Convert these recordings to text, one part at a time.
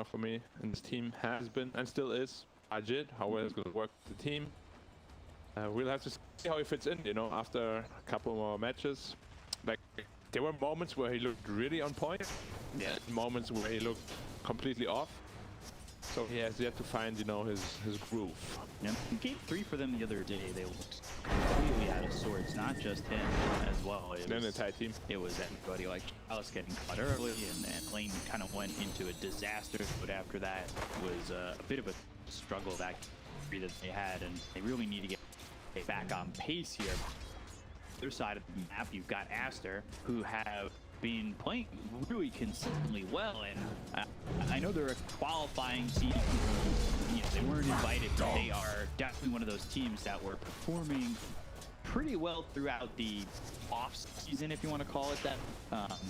stronger for me in this team, has been and still is AhJit, how well it's going to work with the team. We'll have to see how he fits in, you know, after a couple more matches. Like, there were moments where he looked really on point, moments where he looked completely off. So he has yet to find, you know, his groove. Yeah, game 3 for them the other day, they looked completely out of sorts. Not just him as well. It was the entire team. It was everybody. Like Chalice getting caught early, and LaNm kind of went into a disaster. But after that was a bit of a struggle that they had, and they really need to get back on pace here. Other side of the map, you've got Aster, who have been playing really consistently well, and I know they're a qualifying team. You know, they weren't invited, but they are definitely one of those teams that were performing pretty well throughout the off season, if you want to call it that.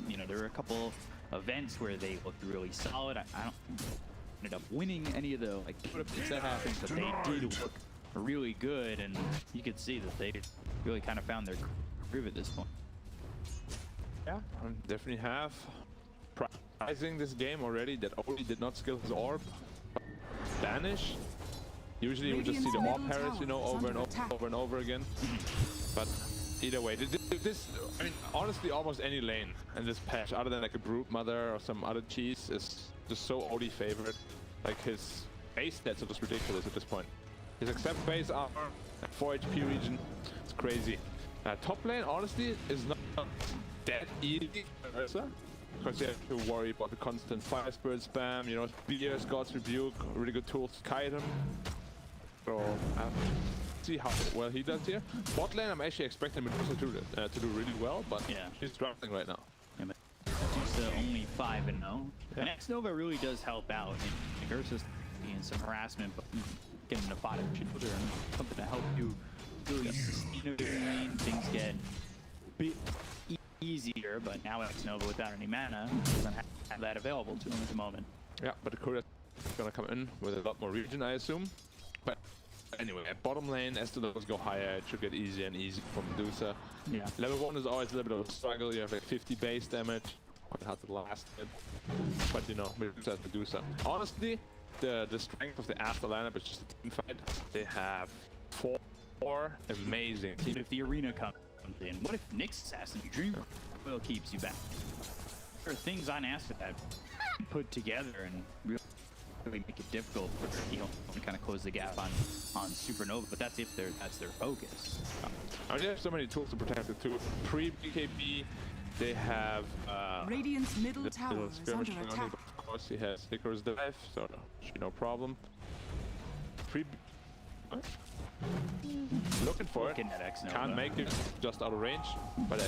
You know, there were a couple events where they looked really solid. I don't ended up winning any of the like events that happened, but they did look really good, and you could see that they really kind of found their groove at this point. Yeah, I definitely have. Prizing this game already that Oli did not skill his orb. Banish. Usually you would just see the orb parries, you know, over and over again. But either way, this, I mean, honestly, almost any lane in this patch, other than like a Brood Mother or some other cheese, is just so Oli favorite. Like his base stats are just ridiculous at this point. His accept base armor at 4 HP region, it's crazy. Top lane, honestly, is not that easy for Ursa, because you have to worry about the constant Fire Spirit spam, you know, Spears, God's Rebuke, really good tools to kite him. So, see how well he does here. Bot lane, I'm actually expecting Medusa to do really well, but yeah, she's struggling right now. Yeah, Medusa only 5-0. Yeah. And xNova really does help out. And Ursa's being some harassment, but getting a bottom shoulder and something to help you really sustain the lane. Things get a bit easier, but now xNova without any mana doesn't have that available to him at the moment. Yeah, but the Courier is gonna come in with a lot more region, I assume. But anyway, at bottom lane, as the levels go higher, it should get easier and easier for Medusa. Yeah. Level 1 is always a little bit of a struggle. You have like 50 base damage. Quite hard to last it. But you know, Medusa is Medusa. Honestly, the strength of the Aster lineup is just a team fight. They have four amazing teams. If the arena comes in, what if Nick's Assassin Dream Will keeps you back? There are things on Aster that put together and really make it difficult for EHOME to kind of close the gap on Supernova, but that's if that's their focus. I mean, they have so many tools to protect it too. Pre-BKB, they have Radiant's middle tower is under attack. Of course, he has Icarus Dive, so no problem. Looking for it. Can't make it, just out of range. But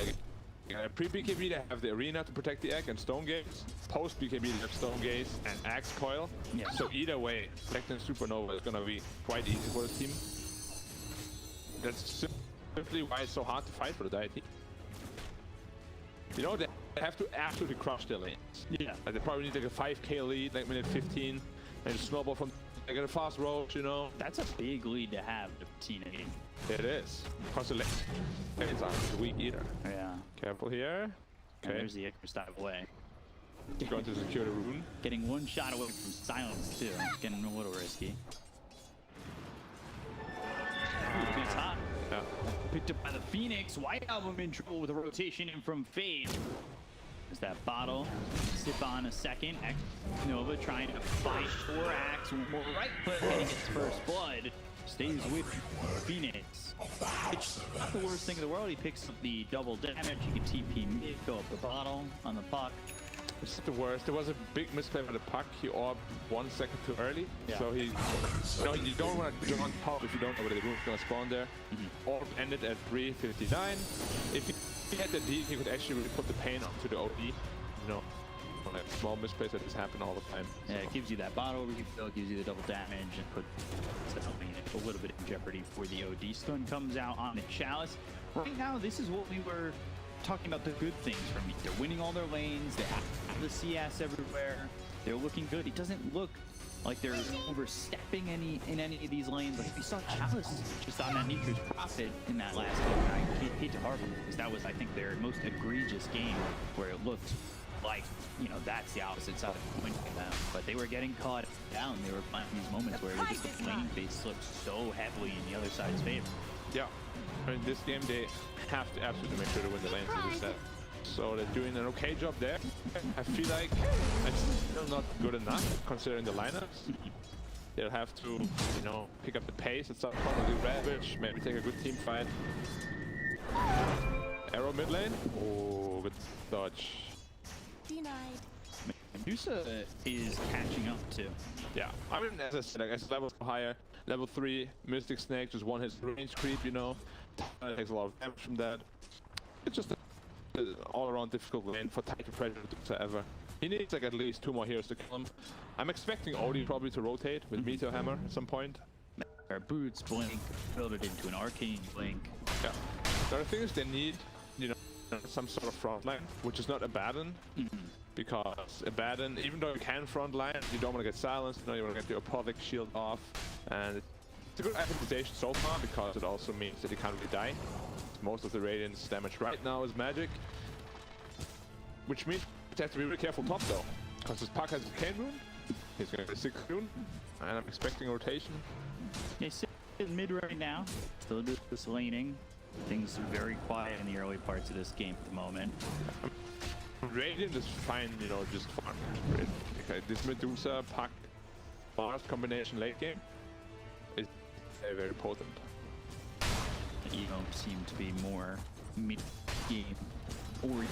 pre-BKB, they have the arena to protect the egg and Stone Gaze. Post-BKB, they have Stone Gaze and Axe Coil. Yeah. So either way, protecting Supernova is going to be quite easy for the team. That's simply why it's so hard to fight for the Deity. You know, they have to absolutely crush their lanes. Yeah. Like they probably need like a 5k lead, like minute 15, and just snowball from. They get a fast roach, you know. That's a big lead to have to Tina game. It is. Because the lanes aren't weak either. Yeah. Careful here. Okay. And there's the Icarus dive away. Going to secure the rune. Getting one shot away from silence too. Getting a little risky. Ooh, it's hot. Yeah. Picked up by the Phoenix. White Album in trouble with a rotation in from Fade. There's that bottle. Sip on a second. xNova trying to fight for Axe. One more right click and he gets first blood. Stays with Phoenix. It's not the worst thing in the world. He picks up the double damage. He can TP mid, fill up the bottle on the puck. It's the worst. There was a big misplay with the puck. He orbed 1 second too early. Yeah. So he, you don't want to jump on top if you don't know where the room's going to spawn there. Orb ended at 3:59. If he had the D, he could actually really put the pain onto the OD. You know, like small misplays that just happen all the time. Yeah, it gives you that bottle refill, gives you the double damage, and puts a little bit in jeopardy before the OD stun comes out on the Chalice. Right now, this is what we were talking about, the good things from me. They're winning all their lanes, they have the CS everywhere, they're looking good. It doesn't look like they're overstepping in any of these lanes. Like we saw Chalice just on that Niku's profit in that last game. I hate to harp on it because that was, I think, their most egregious game where it looked like, you know, that's the opposite side of the coin for them. But they were getting caught down. They were finding these moments where just the lane they slipped so heavily in the other side's favor. Yeah, I mean, this game they have to absolutely make sure to win the lanes as I said. So they're doing an okay job there. I feel like it's still not good enough considering the lineups. They'll have to, you know, pick up the pace at some point with the Ravage, maybe take a good team fight. Arrow mid lane. Oh, good dodge. Denied. Medusa is catching up too. Yeah, I mean, as I said, like, as levels go higher, level 3, Mystic Snake, just one hits range creep, you know. Takes a lot of damage from that. It's just an all-around difficult lane for Tide to pressure Medusa ever. He needs like at least 2 more heroes to kill him. I'm expecting Odie probably to rotate with Meteor Hammer at some point. Our boots blink, build it into an arcane blink. Yeah. The other thing is they need, you know, some sort of front line, which is not Abaddon. Because Abaddon, even though you can front line, you don't want to get silenced, you know, you want to get your Apothic shield off. And it's a good optimization so far because it also means that you can't really die. Most of the Radiant's damage right now is magic. Which means you have to be really careful top though. Because this Puck has a Cane Rune, he's going to get a 6 Rune, and I'm expecting rotation. They sit in mid right now, still just laning. Things are very quiet in the early parts of this game at the moment. Radiant is fine, you know, just farming. Okay, this Medusa, Puck, Mars combination late game is very, very potent. EHOME seem to be more mid-game oriented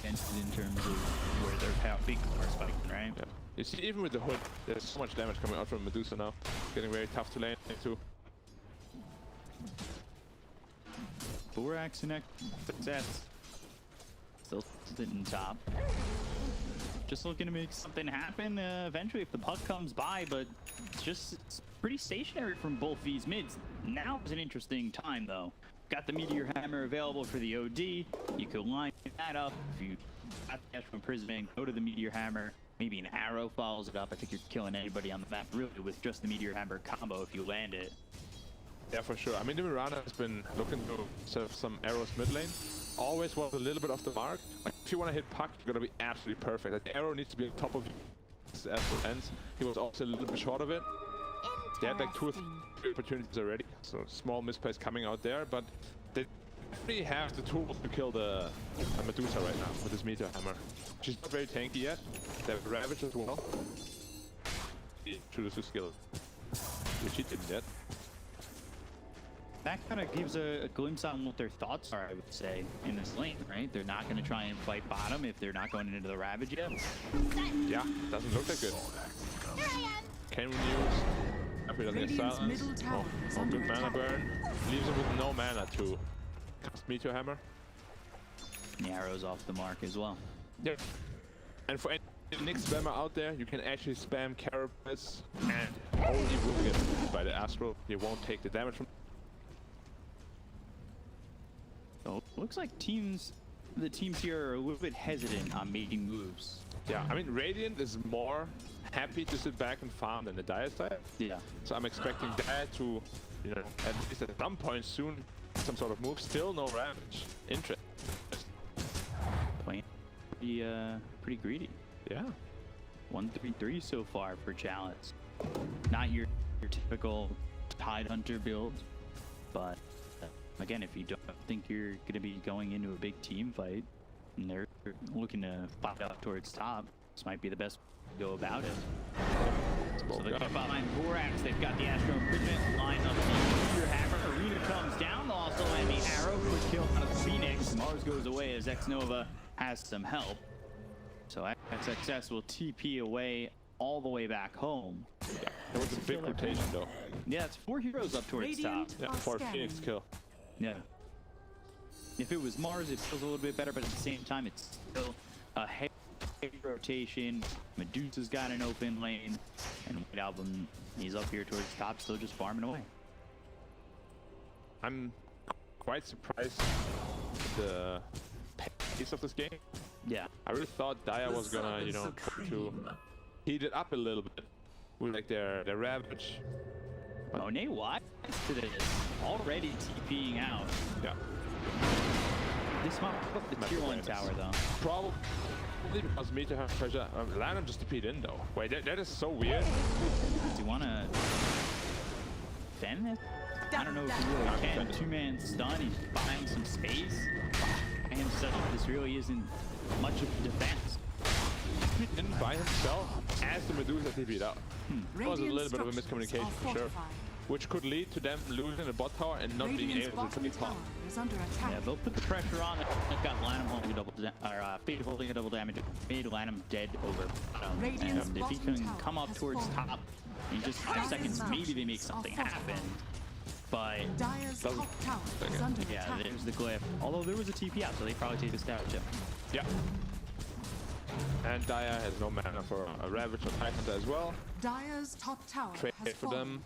in terms of where their big power spiking, right? Yeah. You see, even with the hood, there's so much damage coming out from Medusa now. Getting very tough to lane too. Borax and success. Still sitting top. Just looking to make something happen eventually if the puck comes by, but it's pretty stationary from both these mids. Now is an interesting time though. Got the Meteor Hammer available for the OD. You could line that up. If you got the Dash from Prisming, go to the Meteor Hammer. Maybe an arrow follows it up. I think you're killing anybody on the map really with just the Meteor Hammer combo if you land it. Yeah, for sure. I mean, the Mirana has been looking to serve some arrows mid lane. Always was a little bit off the mark. Like, if you want to hit Puck, you're going to be absolutely perfect. Like, the arrow needs to be on top of you as it ends. He was also a little bit short of it. They had like 2 or 3 opportunities already. So small misplays coming out there, but they definitely have the tools to kill the Medusa right now with this Meteor Hammer. She's not very tanky yet. They have Ravage as well. He chooses to skill, which he didn't yet. That kind of gives a glimpse on what their thoughts are, I would say, in this lane, right? They're not going to try and fight bottom if they're not going into the Ravage yet. Yeah, doesn't look that good. Can we use? After doesn't get silence. Oh, good mana burn. Leaves him with no mana to cast Meteor Hammer. The arrow's off the mark as well. Yeah. And for any Nick spammer out there, you can actually spam Carapace and only will get hit by the Astral. You won't take the damage from. So looks like the teams here are a little bit hesitant on making moves. Yeah, I mean, Radiant is more happy to sit back and farm than the Dire side. Yeah. So I'm expecting Dire to, you know, at least at some point soon, some sort of move. Still no Ravage. Interest. Playing pretty greedy. Yeah. 1-3-3 so far for Chalice. Not your typical Tidehunter build, but again, if you don't think you're going to be going into a big team fight and they're looking to fight up towards top, this might be the best way to go about it. So they get behind Borax, they've got the Aster Imprisonment line up the Meteor Hammer. Arena comes down, also and the arrow quick kill out of Phoenix. Mars goes away as xNova has some help. So XXS will TP away all the way back home. Yeah, that was a big rotation though. Yeah, it's 4 heroes up towards top. Yeah, for a Phoenix kill. Yeah. If it was Mars, it feels a little bit better, but at the same time, it's still a heavy rotation. Medusa's got an open lane, and White Album, he's up here towards top, still just farming away. I'm quite surprised with the pace of this game. Yeah. I really thought Dire was gonna, you know, to heat it up a little bit with like their Ravage. Monet wise to this, already TPing out. Yeah. This might be the tier 1 tower though. Probably because me to have pressure. LaNm just TP'd in though. Wait, that is so weird. Do you want to defend this? I don't know if you really can. Two-man stun, he's buying some space. By himself, this really isn't much of a defense. He didn't by himself as the Medusa TP'd out. It was a little bit of a miscommunication for sure. Which could lead to them losing the bot tower and not being able to take top. Yeah, they'll put the pressure on. They've got LaNm holding a double, Fade holding a double damage. Made LaNm dead over. And if he can come up towards top in just 5 seconds, maybe they make something happen. But yeah, there's the glyph. Although there was a TP out, so they probably take this down too. Yeah. And Dire has no mana for a Ravage or Tidehunter as well. Dire's top tower Trade has for fallen. them.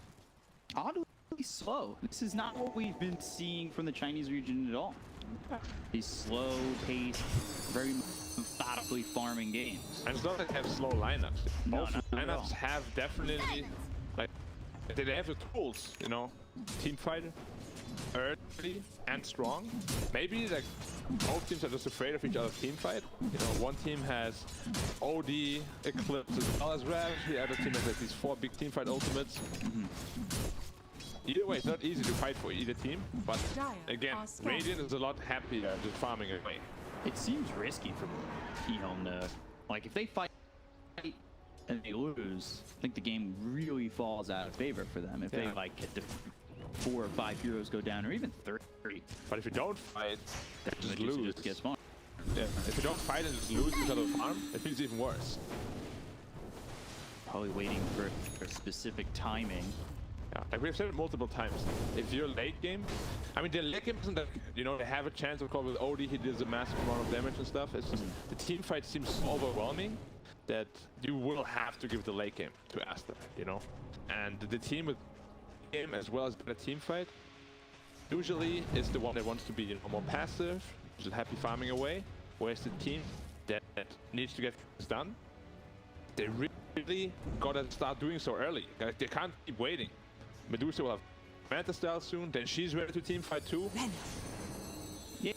Oddly slow. This is not what we've been seeing from the Chinese region at all. These slow paced, very methodically farming games. And it's not like they have slow lineups. No, Both not at all. lineups have definitely, like, they have the tools, you know, team fight, early and strong. Maybe like both teams are just afraid of each other's team fight. You know, one team has OD, Eclipse as well as Ravage. The other team has like these 4 big team fight ultimates. Either way, it's not easy to fight for either team, but again, Radiant is a lot happier just farming away. It seems risky for EHOME to, like, if they fight and they lose, I think the game really falls out of favor for them. If they like get to 4 or 5 heroes go down, or even 30. But if you don't fight, That just Medusa lose. just gets fun. Yeah. If you don't fight and just lose because of farm, it feels even worse. Probably waiting for specific timing. Yeah, like we've said it multiple times. If you're late game, I mean, the late game isn't that, you know, they have a chance, of course, with OD, he does a massive amount of damage and stuff. It's just the team fight seems so overwhelming that you will have to give the late game to Aster, you know? And the team with game as well as better team fight usually is the one that wants to be, you know, more passive, just happy farming away, whereas the team that needs to get things done, they really gotta start doing so early. Like, they can't keep waiting. Medusa will have Manta style soon, then she's ready to team fight too. Yeah,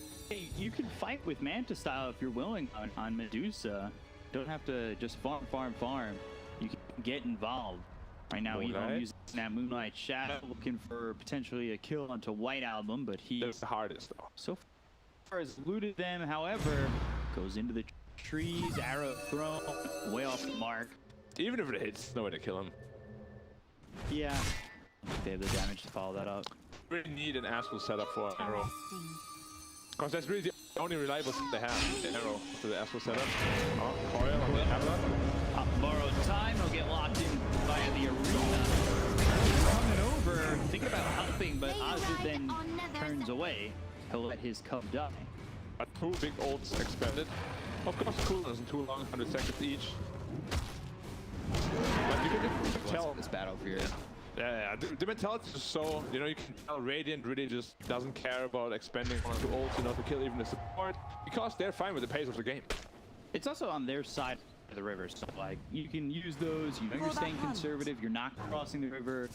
you can fight with Manta style if you're willing on Medusa. Don't have to just farm. You can get involved. Right now, EHOME using that Moonlight Shadow, looking for potentially a kill onto White Album, but That's the hardest though. so far has looted them. However, goes into the trees, arrow thrown, way off the mark. Even if it hits, no way to kill him. Yeah, they have the damage to follow that up. Really need an Astral setup for an arrow. Because that's really the only reliable thing they have, the arrow to the Astral setup. Oh, Coil on the Abaddon. Borrowed time, he'll get locked in via the arena. Coming over, thinking about helping, but AhJit then turns away. He'll let his cub die. But 2 big ults expended. Of course, cooldown isn't too long, 100 seconds each. But you can tell This battlefield. Yeah, the mentality is so, you know, you can tell Radiant really just doesn't care about expending 1 or 2 ults, you know, to kill even the support, because they're fine with the pace of the game. It's also on their side of the river, so like you can use those. You know, you're staying conservative. You're not crossing the river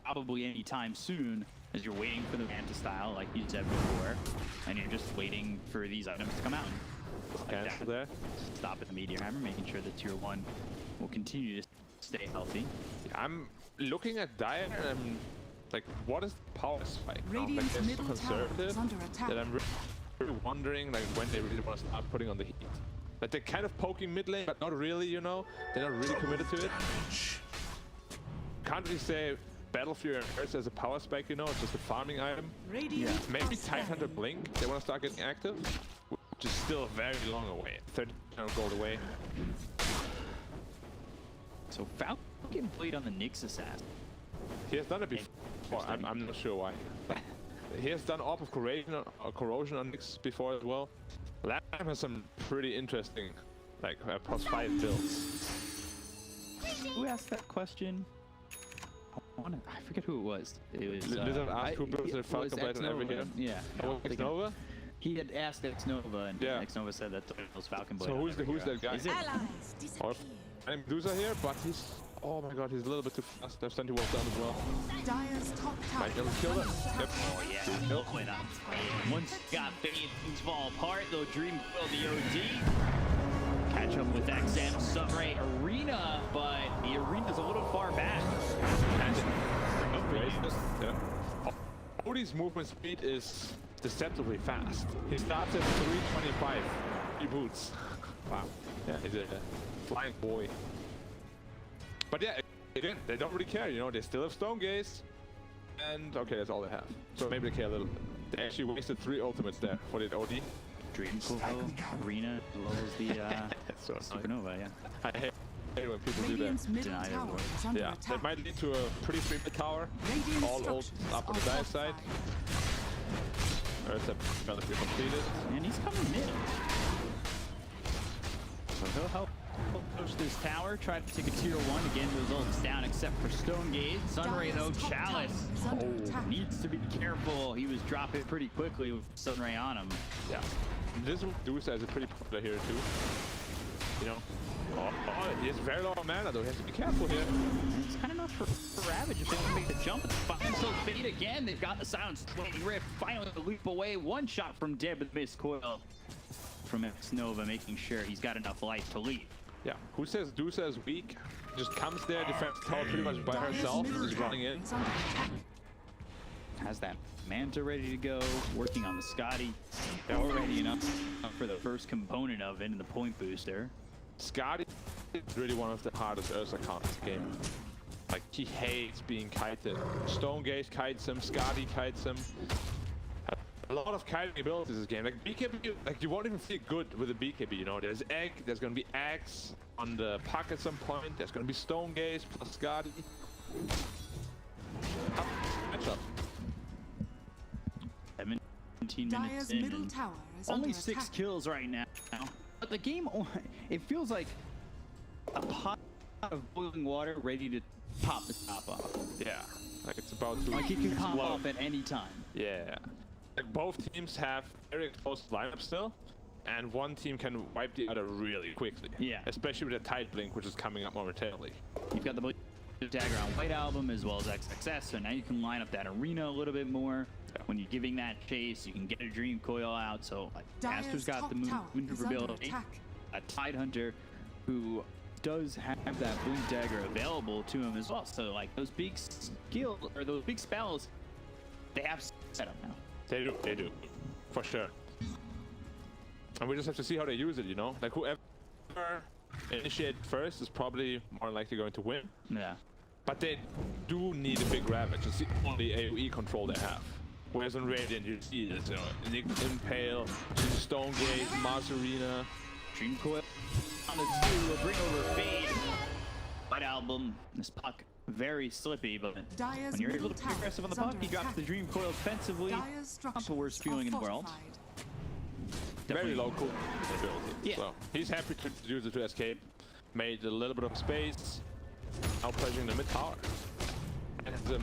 probably anytime soon, as you're waiting for the Manta style, like you said before, and you're just waiting for these items to come out. Like Cancel there. Stop at the Meteor Hammer, making sure that tier 1 will continue to stay healthy. I'm looking at Dire and I'm like, what is the power spike now? Like, Radiant's they're so middle tower conservative is under attack. that I'm really wondering like when they really want to start putting on the heat. Like, they're kind of poking mid lane, but not really, you know? They're not really committed to it. Can't really say Battle Fury and Ursa as a power spike, you know? It's just a farming item. Radiant Maybe Aster. Tidehunter Blink, they want to start getting active, which is still very long away. 30 gold away. So Falcon played on the Nyx assassin. He has done it before. I'm not sure why. He has done Orb of Corrosion on Nyx before as well. LaNm has some pretty interesting, like, +5 builds. Who asked that question? I forget who it was. It was Lizard asked who builds the Falcon Blade on every hero. Yeah. Oh, xNova? He had asked xNova, and Yeah. xNova said that it was Falcon Blade. So on who's every that hero. guy? Is it? Allies Or disappear. I'm Medusa here, but he's Oh my god, he's a little bit too fast. There's plenty work done as well. Dire's top tower. Might be able to kill them. Yep. Oh yeah, no way not. Once got Fade, things fall apart. They'll dream kill the OD. Catch up with XM Sunray Arena, but the arena's a little far back. And yeah. OD's movement speed is deceptively fast. He starts at 325. He boots. Wow. Yeah, he's a flying boy. But yeah, again, they don't really care, you know, they still have Stone Gaze. And okay, that's all they have. So maybe they care a little bit. They actually wasted 3 ultimates there for the OD. Dream Arena lowers the So Supernova, yeah. I hate when people Radiant's do middle Deny tower it. is under that. Yeah, attack. that might lead to a pretty free mid tower. Radiant All ult structures up on are the dive side. fortified. Ursa relatively completed. And he's coming mid. So he'll help push this tower, try to take a tier 1. Again, those ults down except for Stone Gate. Sunray though, Dire's top Chalice. tower is under attack. Needs to be careful. He was dropping pretty quickly with Sunray on him. Yeah. This Medusa is a pretty popular hero too. You know. Oh, he has very low mana though. He has to be careful here. And it's kind of enough for Ravage if they want to make the jump. It's fine. So Fade again. They've got the silence. Swing Rift finally the leap away. One shot from Dead with missed coil from xNova, making sure he's got enough life to leave. Yeah. Who says Medusa is weak? Just comes there, defends tower pretty much by Dire's herself, middle just running tower in. is under attack. Has that Manta ready to go, working on the Scotty. They're already enough for the first component of it in the point booster. Scotty is really one of the hardest Ursa cards in the game. Like, he hates being kited. Stone Gaze kites him, Scotty kites him. A lot of kiting abilities in this game. Like, BKB, like, you won't even feel good with a BKB, you know? There's Egg, there's gonna be Axe on the puck at some point, there's gonna be Stone Gaze plus Scotty. Tough matchup. 17 minutes Dire's in. middle and tower is only under 6 attack. kills right now. But the game, it feels like a pot of boiling water ready to pop the top off. Yeah, like it's about to Like it can pop explode. off at any time. Yeah. Like both teams have very close lineup still, and one team can wipe the other really quickly. Yeah. Especially with the Tide Blink, which is coming up momentarily. You've got the Blue Dagger on White Album as well as XXS, so now you can line up that arena a little bit more. Yeah. When you're giving that chase, you can get a Dream Coil out, so like, Dire's Aster's got top the tower is under maneuverability. attack. A Tidehunter who does have that Blue Dagger available to him as well, so like those big skill or those big spells, they have set up now. They do, for sure. And we just have to see how they use it, you know? Like whoever initiate first is probably more likely going to win. Yeah. But they do need a big Ravage. It's the only AoE control they have. Whereas on Radiant, you see this, you know, Impale, Stone Gate, Mars Arena. Dream Coil on the 2 will bring over Fade. White Album, this puck very slippy, but Dire's when you're able middle to be tower aggressive on the is puck, under he drops attack. the Dream Coil defensively. Dire's Not structures the worst are feeling in the world. fortified. Very Definitely. local ability. Yeah. So he's happy to use it to escape. Made a little bit of space. Now pressuring the mid tower. And the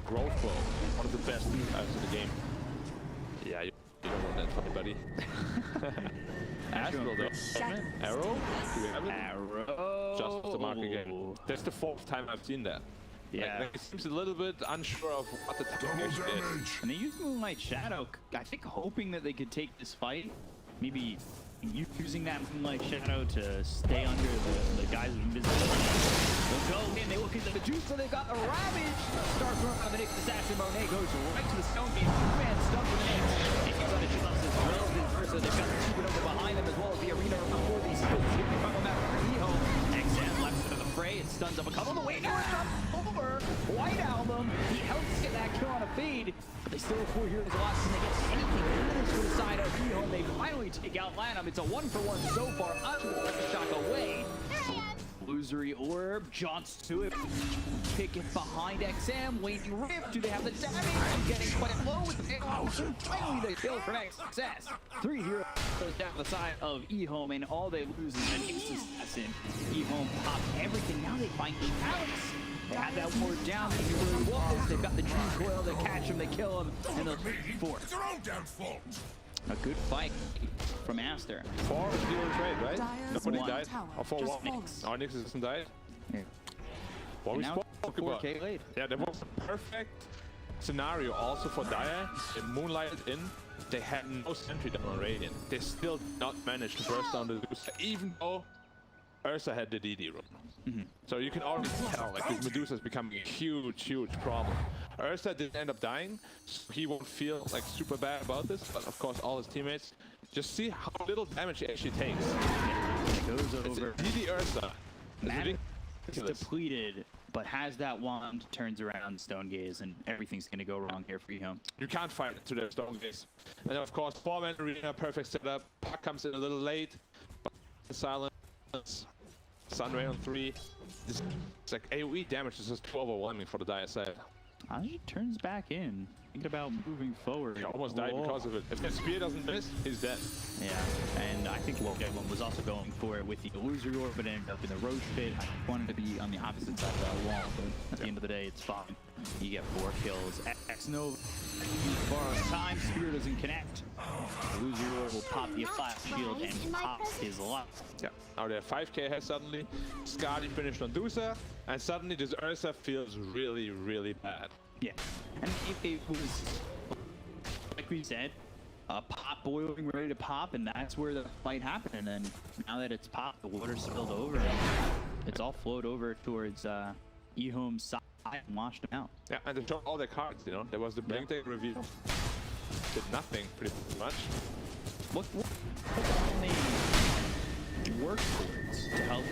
growth bow. One of the best types in the game. Yeah, you don't want that funny buddy. Astral though. Arrow? Do we have it? Arrow. Just the mark again. That's the 4th time I've seen that. Yeah. Like, it seems a little bit unsure of what the technique is. And they used Moonlight Shadow, I think hoping that they could take this fight. Maybe using that Moonlight Shadow to stay under the guys of invisibility. They'll go in, they look into the juice, so they've got the Ravage. Start throwing on the Nick Assassin. Monet goes right to the Stone Gate. 2-man stuck with an X. If you've got a chance as well as Ursa, they've got the Supernova behind them as well as the arena before these skills. Here we come back for EHOME. XM left into the fray. It stuns up a couple. The way now it's up over. White Album. He helps get that kill on a Fade. But they still have 4 heroes lost. Can they get anything from the side of EHOME? They finally take out LaNm. It's a 1-for-1 so far. A shot away. Illusory Orb, jaunts to it. Pick it behind XM. Waiting Rift. Do they have the damage? Getting quite low with the pick. Oh, finally the kill from XS. 3 heroes down the side of EHOME, and all they lose is an assassin. EHOME popped everything. Now they find Chalice. They have that ward down. If you really want this, they've got the Dream Coil. They catch him, they kill him, and they'll force. It's their own damn fault. A good fight from Aster. 4 is the trade, right? Dire's Nobody middle died. tower Or 4 just what? fallen. Our Nix isn't died. Yeah. what we now spoke about. 4K late. Yeah, that was a perfect scenario also for Dire. They moonlighted in. They had no sentry down on Radiant. They still did not manage to burst down the Medusa, even though Ursa had the DD rune. So you can already tell, like, this Medusa is becoming a huge, huge problem. Ursa did end up dying, so he won't feel like super bad about this, but of course all his teammates just see how little damage he actually takes. It goes over. DD Ursa. Mana is Ridiculous. depleted, but has that wand, turns around, Stone Gaze, and everything's gonna go wrong here for EHOME. You can't fight it to their Stone Gaze. And then of course 4-man arena, perfect setup. Puck comes in a little late, but silence. Sunray on 3. It's like AoE damage is just too overwhelming for the Dire side. AhJit turns back in, thinking about moving forward. He almost died because of it. If that spear doesn't miss, he's dead. Yeah, and I think everyone was also going for it with the illusory orb, but ended up in the roach pit. I wanted to be on the opposite side of that wall, but at the end of the day, it's fine. You get 4 kills. xNova borrows time, spear doesn't connect. Illusory orb will pop the flash shield and pop his luck. Yeah, now they're 5k ahead suddenly. Skadi finished on Medusa, and suddenly this Ursa feels really, really bad. Yeah, and it was, like we said, a pot boiling, ready to pop, and that's where the fight happened. And then now that it's popped, the water spilled over, and it's all flowed over towards EHOME's side and washed them out. Yeah, and they showed all their cards, you know. There was the Blink Day reveal. Did nothing, pretty much. What can they work towards to help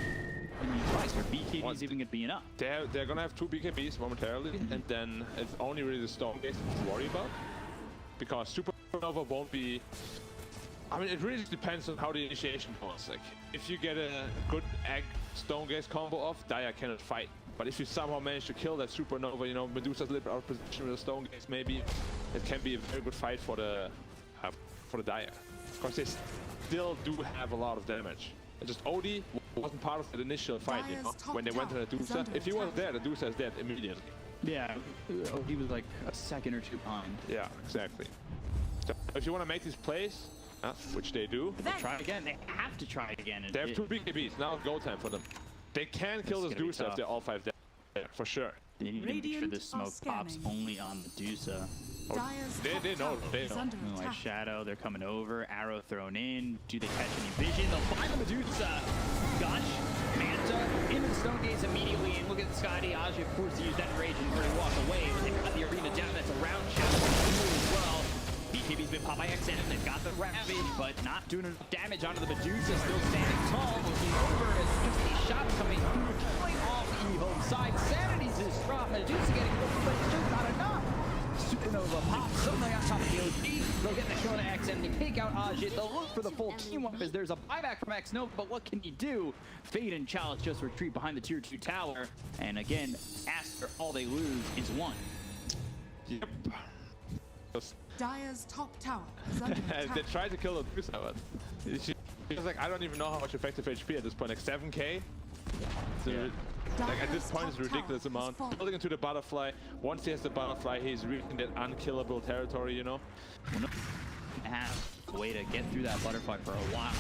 in these fights where BKB's even going to be enough? They're gonna have 2 BKBs momentarily, and then it's only really the Stone Gaze to worry about. Because Supernova won't be... I mean, it really depends on how the initiation goes. Like, if you get a good Egg Stone Gaze combo off, Dire cannot fight. But if you somehow manage to kill that Supernova, you know, Medusa's a little bit out of position with a Stone Gaze, maybe it can be a very good fight for the Dire. Because they still do have a lot of damage. It's just Odie wasn't part of the initial fight, you know, when they went to the Medusa. If he was there, the Medusa is dead immediately. Yeah, he was like a second or 2 behind. Yeah, exactly. So if you want to make these plays, which they do, Try again. They have to try again. they have 2 BKBs. Now it's go time for them. They can kill this Medusa if they're all 5 dead. Yeah, for sure. They need to make sure this Radiant are smoke pops scanning. only on Medusa. Dire's They top know, tower they is know. under Like attack. Shadow, they're coming over. Arrow thrown in. Do they catch any vision? They'll find the Medusa. Gush, Manta, into the Stone Gaze immediately. And look at Skadi. AhJit forced to use that rage and already walk away. They've got the arena down. That's around Shadow as well. BKB's been popped by XN. They've got the Ravage, but not doing enough damage onto the Medusa. Still standing tall. Looking over as just a shot coming through. Killing off EHOME side. Sanity's just dropped. Medusa getting over, but it's just not enough. Supernova pops suddenly on top of the OG. They'll get the kill to XN. They take out AhJit. They'll look for the full team up as there's a buyback from xNova, but what can you do? Fade and Chalice just retreat behind the tier 2 tower. And again, Aster, all they lose is 1. Yep. Dire's top tower is under They attack. tried to kill the Medusa, but she was like, I don't even know how much effective HP at this point. Like 7k? So, like at this point, it's a ridiculous amount. Building into the butterfly. Once he has the butterfly, he's reaching that unkillable territory, you know? Have a way to get through that butterfly for a while.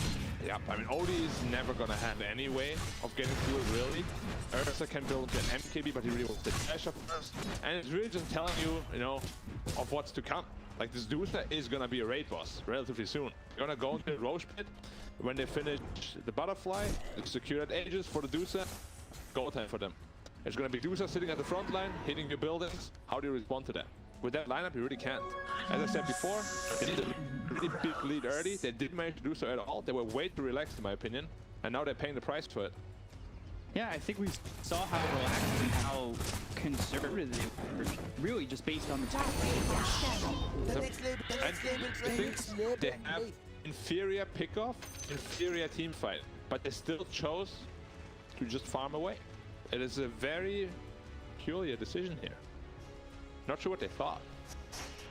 Yeah, I mean, Odie is never gonna have any way of getting through it, really. Ursa can build into an MKB, but he really wants the dash up first. And it's really just telling you, you know, of what's to come. Like, this Medusa is gonna be a raid boss relatively soon. You're gonna go into the Roche pit. When they finish the butterfly, it's secured ages for the Medusa. Go time for them. It's gonna be Medusa sitting at the front line, hitting your buildings. How do you respond to that? With that lineup, you really can't. As I said before, they did a really big lead early. They didn't manage to do so at all. They were way too relaxed, in my opinion. And now they're paying the price for it. Yeah, I think we saw how relaxed and how conservative they were, really just based on the top. And the thing, they have inferior pickoff, inferior team fight, but they still chose to just farm away. It is a very peculiar decision here. Not sure what they thought.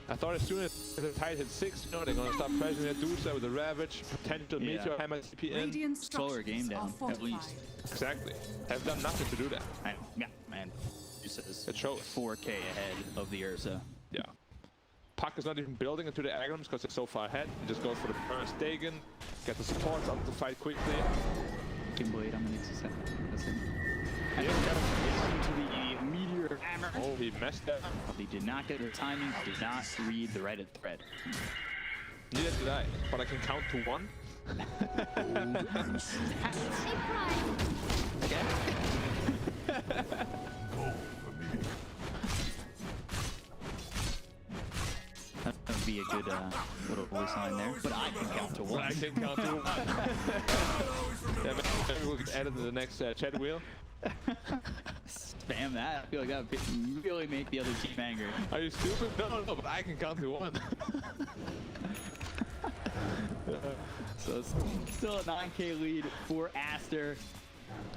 I thought as soon as the tide hit 6, you know, they're gonna start pressuring Medusa with a Ravage, potential Meteor Hammer CP in. Radiant Slower game structures down, are at fortified. least. Exactly. Have done nothing to do that. Yeah, man. Medusa's It shows. 4K ahead of the Ursa. Yeah. Puck is not even building into the Agrams because they're so far ahead. He just goes for the first Dagon, get the supports up to fight quickly. Can wait on the next set. Yeah, Into the he messed that up. He did not get the timing, did not read the Reddit thread. Neither did I, but I can count to 1. Okay. That would be a good little voice line there. But I can count to 1. I can count to 1. Yeah, maybe we'll add it to the next chat wheel. Spam that. I feel like that would really make the other team angry. Are you stupid? No, but I can count to 1. So it's still a 9K lead for Aster.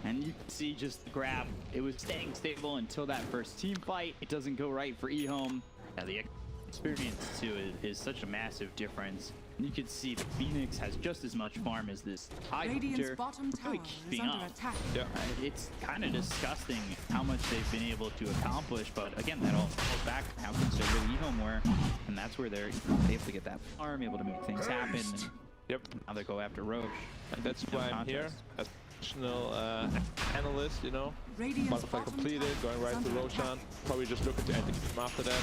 And you can see just the grab. It was staying stable until that first team fight. It doesn't go right for EHOME. Now the experience too is such a massive difference. And you can see the Phoenix has just as much farm as this Tidehunter. Bottom tower Really keeping is under up. attack. Yeah. It's kind of disgusting how much they've been able to accomplish, but again, that all goes back to how conservative EHOME were, and that's where they're able to get that farm, able to make things happen. And Yep. now they go after Roche. And that's why I'm here as professional analyst, you know. Radiant's Butterfly bottom completed, tower going right is to under Roshan. attack. Probably just looking to end the game after that.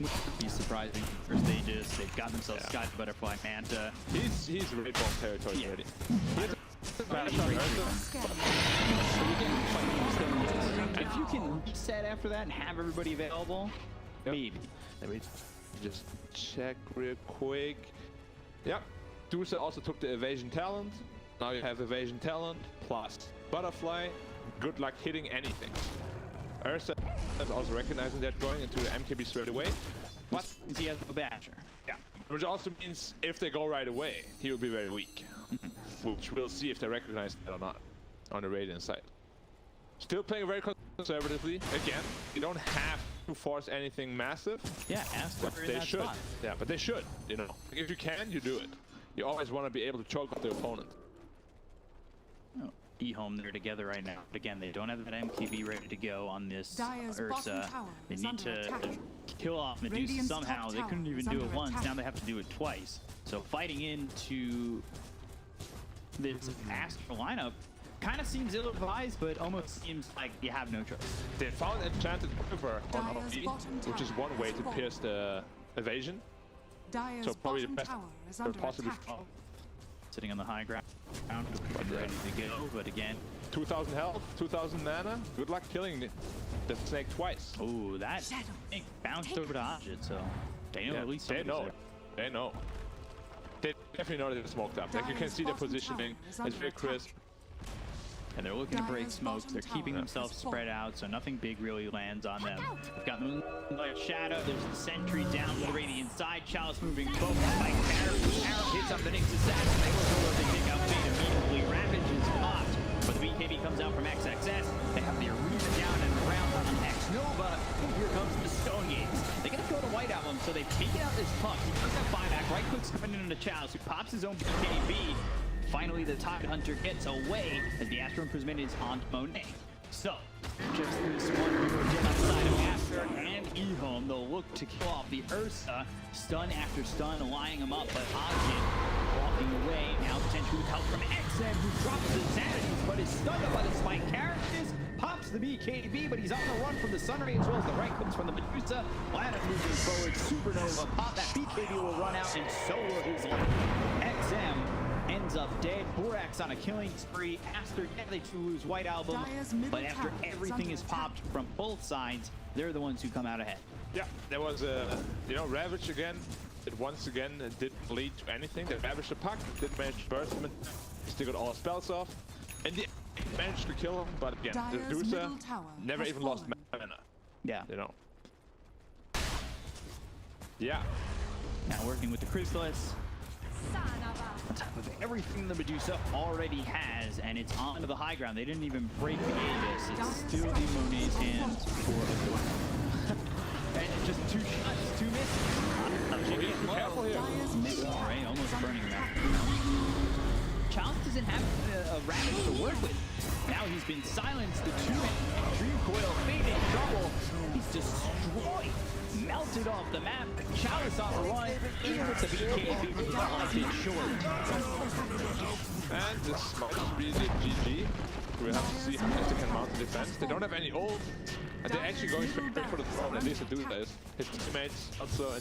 Wouldn't be surprising for stages. They've got themselves Sky Butterfly Manta. He's raid bomb territory Yeah. already. He has a bad shot, Ursa. If you can reset after that and have everybody available, maybe. Let me just check real quick. Yep. Ursa also took the evasion talent. Now you have evasion talent plus butterfly. Good luck hitting anything. Ursa is also recognizing that going into the MKB straight away. But he has a basher. yeah, which also means if they go right away, he will be very weak. Which we'll see if they recognize that or not on the Radiant side. Still playing very conservatively. Again, you don't have to force anything massive. Yeah, Aster But in they that should. spot. Yeah, but they should, you know. If you can, you do it. You always want to be able to choke up the opponent. Oh, EHOME, they're together right now. But again, they don't have that MKB ready to go on this Dire's bottom Ursa. tower They is need under to attack. kill off Medusa Radiant's somehow. top They couldn't tower even is do it under once. attack. Now they have to do it twice. So fighting into this Aster lineup kind of seems ill-advised, but almost seems like you have no choice. They found Enchanted Quiver on Dire's OP, bottom which is tower one way is to falling. pierce the evasion. Dire's So probably the bottom best tower is could under possibly attack. fall. Sitting on the high ground, ready to go, but again, 2,000 health, 2,000 mana. Good luck killing the snake twice. oh, that Shadow. snake bounced over to AhJit, so they know Yeah, at least they somebody's know. there. They know. They definitely know that they're smoked up. Like you can Dire's see their bottom positioning. tower is It's under very attack. crisp. And they're looking to break Dire's smokes. bottom They're keeping tower themselves is spread falling. out, so nothing big really lands on them. They've got Moonlight Shadow. There's the sentry down to the Radiant side. Chalice moving both by Arrow hits up the next assassin. They look over, they take out Fate immediately. Ravage is popped, but the BKB comes out from XXS. They have the arena down and around on xNova. And here comes the Stone Gates. They're going to go to White Album, so they've taken out this puck. He does have buyback. Right click's coming into Chalice, who pops his own BKB. Finally, the Tidehunter gets away as the Astro Imprisonment is on Monet. So, just this one hero gem outside of Aster and EHOME. They'll look to kill off the Ursa, stun after stun, lining them up, but AhJit walking away. Now potentially with help from xNov, who drops his sanity, but is stunned up by the spike characters. Pops the BKB, but he's on the run from the Sunray as well as the right clicks from the Medusa. LaNm moving forward, Supernova, pop that BKB will run out, and so will his life. xM ends up dead. Borax on a killing spree. Aster, yeah, they do lose White Album, Dire's middle but after tower is everything under is attack. popped from both sides, they're the ones who come out ahead. Yeah, there was you know, Ravage again. It once again didn't lead to anything. They ravaged the puck, didn't manage to burst him, still got all spells off. And they managed to kill him, but again, the Dire's Medusa middle tower never has even lost fallen. mana, Yeah. you know. Yeah. Now working with the Chrysalis. On top of everything the Medusa already has, and it's onto the high ground. They didn't even break the Aegis. It's still in Monet's hands for a goal. And just 2 shots, 2 misses. Be careful here. Dire's middle tower Alright, almost is under burning him attack. out. Chalice doesn't have a Ravage to work with. Now he's been silenced. The 2-man Dream Coil, Fate in trouble. He's destroyed. Melted off the map. Chalice on the run. Even with the BKB, he left it short. And this might be the GG. We'll have to see how much they can mount the defense. They don't have any ult. And they're actually going straight for the throne, at least Medusa is. His teammates also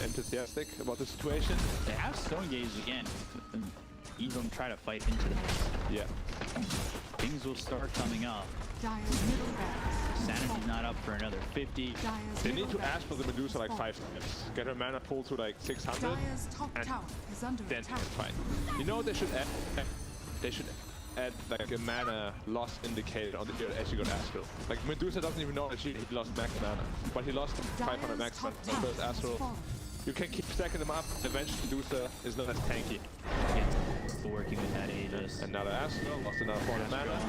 enthusiastic about the situation. They have Stone Gaze again. EHOME try to fight into this. Yeah. Things will start coming up. Dire's middle barracks. Sanity's not up for another 50. Dire's They need middle to ask for the barracks Medusa like fallen. 5 times. Get her mana pull to like 600. Dire's top and tower is under then attack. fight. You know what they should add? They should add like a mana loss indicator on the as you go to Aster. Like Medusa doesn't even know that he lost max mana, but he lost 500 max mana Dire's top on first tower Aster. is fallen. You can keep stacking them up. Eventually Medusa is not as tanky. Yeah, still working with that Aegis. Another Aster, lost another 400 mana.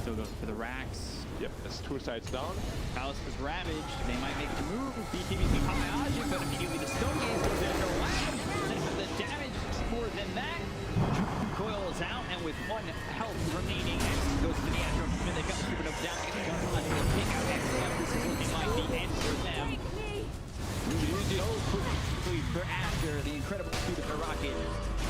Still goes for the racks. Yep, that's 2 sides down. Chalice is ravaged. They might make the move. BTB's behind AhJit, but immediately the Stone Gaze goes into LaNm. And the damage more than that. Coil is out, and with 1 health remaining, and goes to the Astro. They've got the super dope down. They'll pick out xNova. This is looking like the end for them. So quickly for Aster, the incredible speed of the rocket.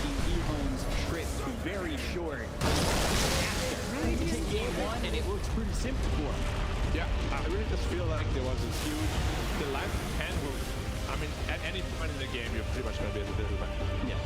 EHOME's trip very short. Aster take game 1, and it looks pretty simple for him. Yeah, I really just feel like there was a huge... The line can move. I mean, at any point in the game, you're pretty much going to be able to do that. Yeah.